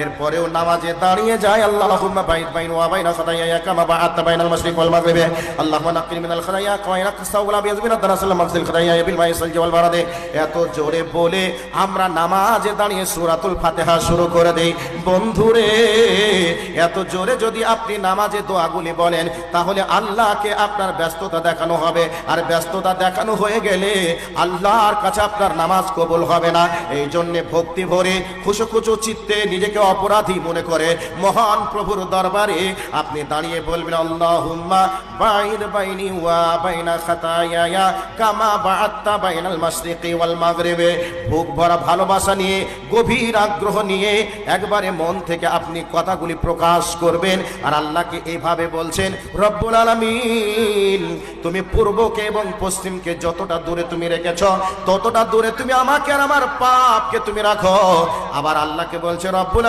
এরপরেও নামাজে দাঁড়িয়ে যায় আল্লাহুম্মা বাইদ বাইনি ওয়া বাইনা খাতায়ায়া কামা বা'আদতা বাইনাল মাশরিক ওয়াল মাগরিব আল্লাহুম্মা নাক্কিনি মিনাল খাতায়া কামা ইয়ানকাসু ওয়া বিয়াযবিনা তারাসাল্লাম মাগসিল খাতায়া বিল মা'i সালজি ওয়াল বারাদে। এত জোরে বলে আমরা নামাজে দাঁড়িয়ে সূরাতুল ফাতিহা শুরু করে দেই। বন্ধুরে, এত জোরে যদি আপনি নামাজে দোয়াগুলি বলেন তাহলে আল্লাহকে আপনার ব্যস্ততা দেখানো হবে, আর ব্যস্ততা দেখানো হয়ে গেলে আল্লাহর কাছে আপনার নামাজ কবুল হবে না। এই জন্যে ভক্তি ভরে খুশু খুশু চিত্তে নিজেকে অপরাধী মনে করে মহান প্রভুর দরবারে আপনি দাঁড়িয়ে বলবেন আল্লাহুম্মা বাইদ বাইনি ওয়া বাইনা খাতায়ায়া কামা বা'আদতা বাইনাল মাশরিকি ওয়াল মাগরিবে। বুক ভরা ভালোবাসা নিয়ে, গভীর আগ্রহ নিয়ে একবারে মন থেকে আপনি কথাগুলি প্রকাশ করবেন আর আল্লাহকে এইভাবে বলছেন, রব্বুল আলামিন, তুমি পূর্বকে এবং পশ্চিমকে যতটা দূরে তুমি রেখেছ ততটা দূরে তুমি আমাকে আর আমার পাপকে তুমি রাখো। আবার আল্লাহকে বলছে, রব্বুল